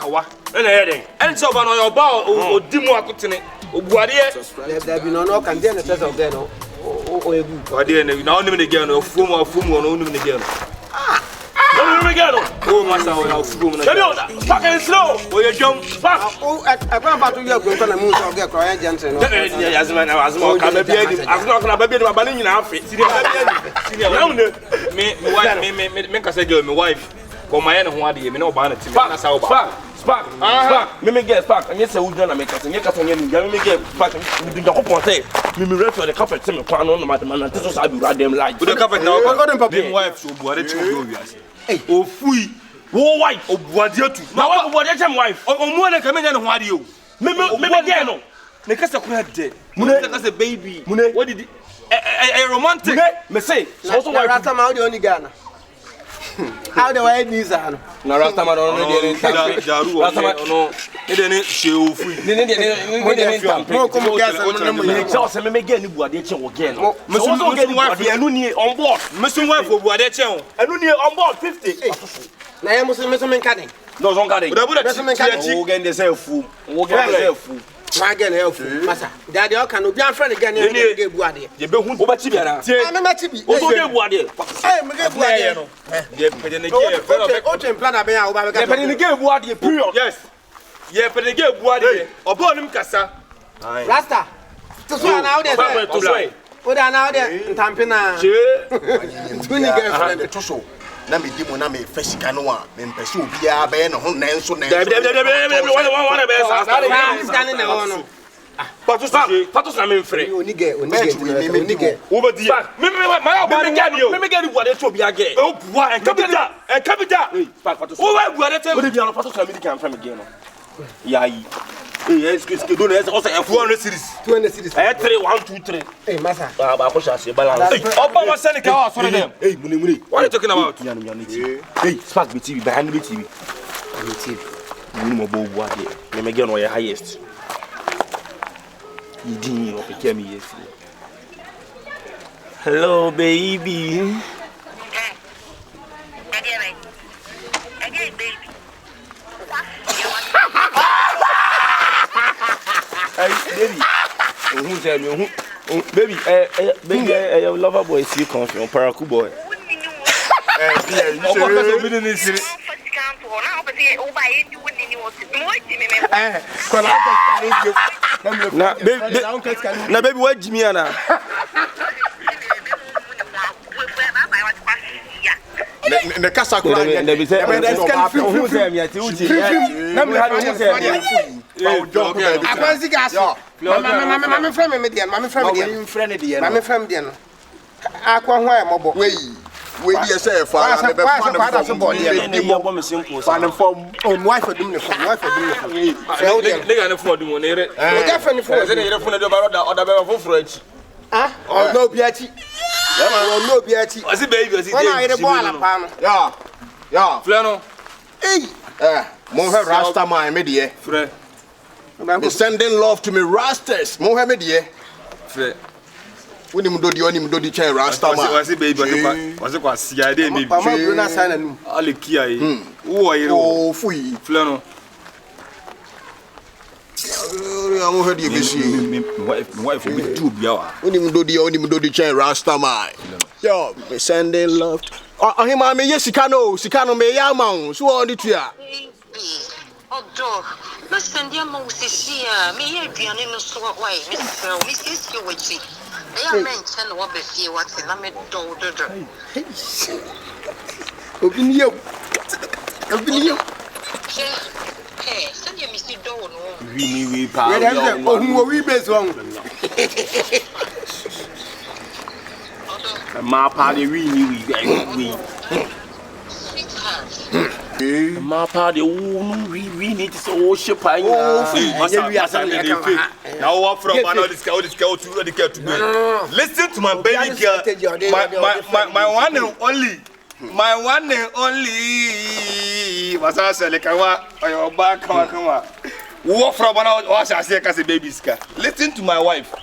wa na yeden en so ba no yo ba odimu akotene obuade there be no can dey na test of there no o egu obuade na na onim ne girl no afumu no onim ne girl no me girl oh masa o afumu na fuck and slow o ye jom fuck I can't back to you go na mu so get cry gentle no ya azma ka ba bia dim azma ka ba bia dim ba ne nyina afi sidi ba bia dim me wife me ka say girl me wife ko ma ye ne ho ade me na oba na ti me na sa oba Spark. Me get spark. And yes, I would not make us. And yes, I me get spark. We do not say. Me ready for the carpet. Me pan on the man. This was I be them like. The carpet now. I got them papa. Wife so boare to you as. Hey, o fui. Wo wife. O boade tu. Na wa boade chem wife. O mu na ka me nya ne ho ade o. Me get no. Me ka se kura de. Mune ka se baby. Mune. What did a romantic. Me say. So wife. Rasta ma odi oni Ghana. How the way these are na rasta man no dey jaru rasta man no dey she ofu dey tampe mo ko mo gas no mo so se me get ni buade che wo get no me so get ni buade anu ni on board me so wife buade che wo anu ni on board 50 na ye mo so me nkade no so nkade me so nkade wo get dey say fu wo get dey fu wa get na fu masa daddy o kan obi an friend get na e get buade ye be hu wo ba ti biara me ma ti bi o so get buade me get buade no ye pede ne get o chen plan aben a wo ba be ka ye pede ne get buade period yes ye pede ne get buade obo nim kasa rasta to so na o dey to so o da na o dey ntampe na che tu ni get friend to so na me di mo na me fasika no a me mpese obi a be ne ho nanso de wana be sa scan na wo no Patus na me mfre oni get wo be di me get ni o me get buade to obi age o bua en capital Patus o wa buade te o de bia Patus na me di kan fra me gen no yayi excuse do na o say 200 series 200 series 3 1 2 3 masa ba ko shase balance oba wa send ka wa sore dem mune what are you talking about spark be tv behind be tv mune mo bo buade me get no your highest you didn't know pick me yes. Hello baby. Again baby. Hey baby. Who tell me baby baby lover boy see Confion paraku boy. Na baby what Jimmy ana ne kasa kura na be say who say me ati uji na me had who say akwanzi gas mama friend me dey mama friend dey no akwa ho e mobo we dey say fa na be fa na so body dey bo me simple fa na form on wife dum ne phone nigga ne phone dum ne re o ga fa ne phone say ne re phone do ba oda be foforo achi o no bi achi o no bi achi o si baby o si dey na ire bo ala pa no ya flano mo he rasta man me dey frɛ sending love to me rastas mo he me dey frɛ When you do the chain rasta man. Was it baby? Was it quite see? I didn't maybe. Mama, you not sign a new. Ali kia. Oh, fui. Flano. I'm heard you busy. Wife will be too biawa. When you do the chain rasta man. Yo, me sending love. Ohemaa me yes sikano me ya man. So on the tree. Odo. Me send ya mo sisia. Me ye aduane no so why. Me sisia wachi. I am mentioned what be fear what in me do. Opinion. Hey, send you Mr. Do no. We power. Oh, we base one. My party we. My party we need to ship I now what from all this girl to the girl to listen to my baby girl my one and only was I say like your back come walk from what I say as a baby ska listen to my wife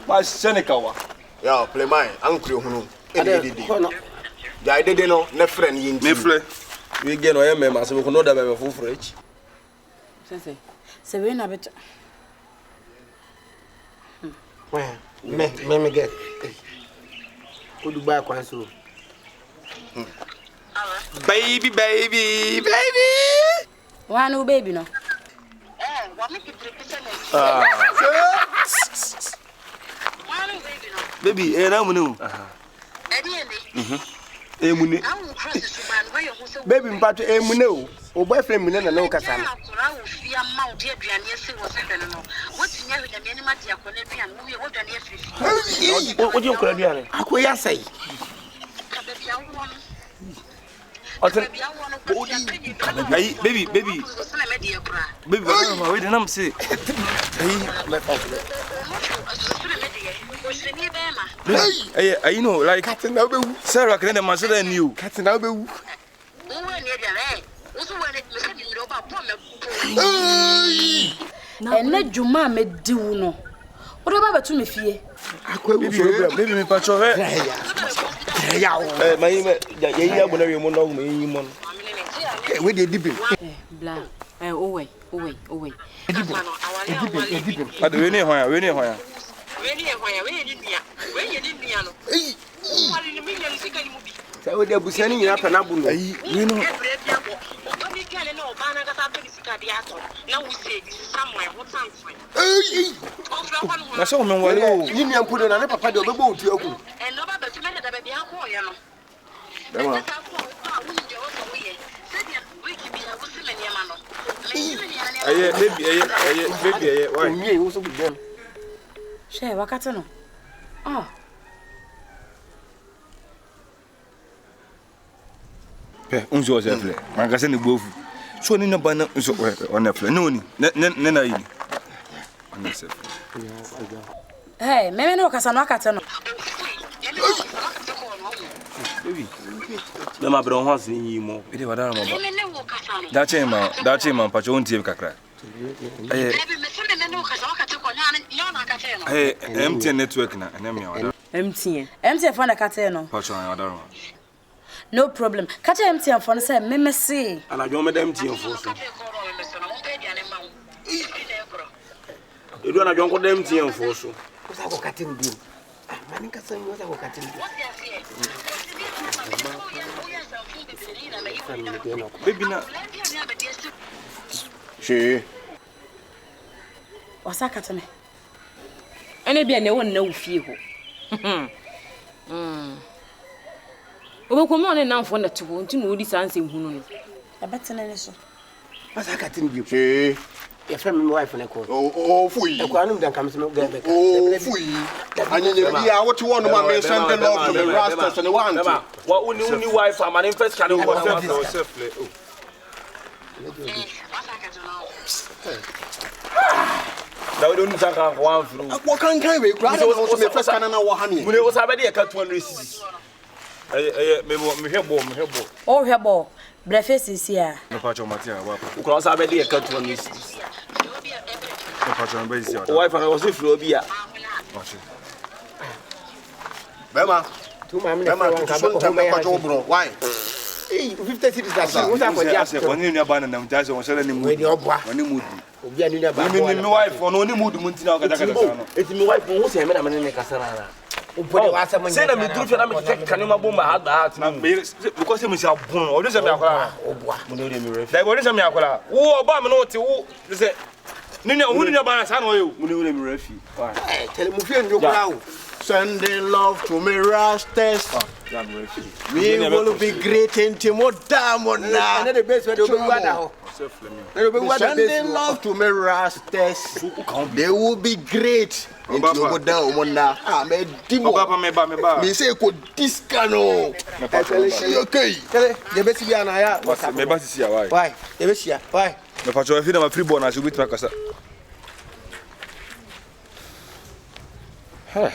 my senekawa yeah play my uncle hunu I didn't know ne friend yin me friend we get no mema so we no da be for fridge Se we na beto. Well, me get. Could you buy one so? Baby. Why no baby no? Baby, I'm new. Baby, but Emune, or boyfriend, Munana, no Cassan. What do you call it? Akoya say. Baby. Baby, wait, and I'm sick. You know, like Sarah can have master than you. And let Juma me do no. What about to me fear? Baby, me patrol. We did dipping. Blah. Away. So we are sending up an abu. You know. That's all me want. You need to put on a papa do boat to open. And no better to make the baby alcohol, you know. Baby, why? Me also with them. Share wakatano. Ah. Unzo zefle. Mangase ni bofu. So ni namba na unzo on efle. No ni. Na yi. On efle. Hey, meme no kasano wakatano. Baby. Na ma bro ho sin yi mo. Ide wadana mo ba. Da chema pacho ontie kakra. Hey, MTN network na enemy order. MTN phone na kate no. Pacho on order. No problem. Kate MTN phone say me see. Ana jo me dem MTN phone so. Edu ana jo ko dem MTN phone so. Usa ko katin bi. Mani ka san usa ko katin bi. Baby na. She. Wasa katene. Ene bia ne won na wo fie ho. Obekomo ne nanfo na to nti no odi sanse hunu no. Abetene ne so. Wasa katin bi. She. Your friend my wife na ko. Oh, fui. E ko anu dan kam se no ga beka. Oh, fui. Anyenye bia what you want man send the love to the rastas and the one. What uni wife am an first can go self. Now we don't talk about one through. What can we grab also me first can na wo ha ni. We was already a 200 cc. Me hebo. Oh hebo. Breakfast is here. No pacho matia wa. We cross already a 200 cc. No pacho be isi. Wife and was flow bia. Bema. Tu ma me Bema to so ntem pacho bro. Why? 50 cities that what I for just one in your banana na mtazo won sele ni mu. We dey obwa. Wani mu. Obi anu na ba. Me wife on oni mu du muntina ga daga daga no. Eti me wife won se me na me ne kasara na. Upode wa asem say na me duru fi na me take kanema bomba heart na because me say abon o de say me akola obwa mo no de me ref like o de say me akola wo oba me no te wo say ni ne hu ni ba sa na o yo mo no de me ref eh tell mu fi njo kura o Sending love to me rastas. We will be great in Timodamona. And the best way to be one. Sending love to me rastas. They will be great in Timodamona. Ah, me dimo. Me say ko discano. Okay. Tell the best be na ya. Me ba si why? Why? The best ya. Why? Me pacho fi na ma free born as we try kasa. Hey.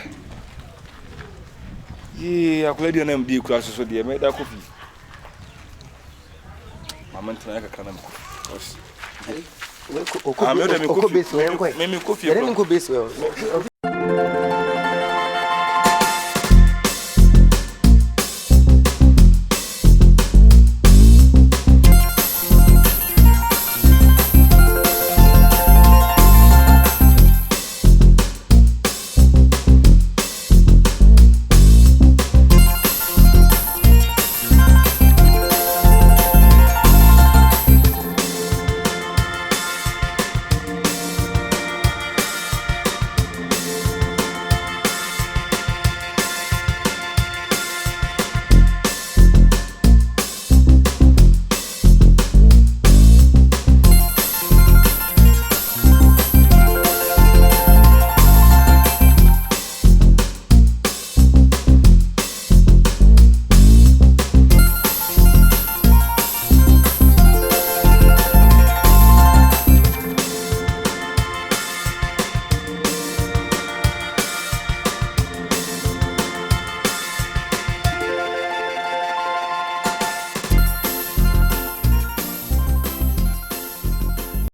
Yeah, I could let them be classes so dear. Make that coffee. Mama, tonight I can't I'm going to coffee. Maybe coffee.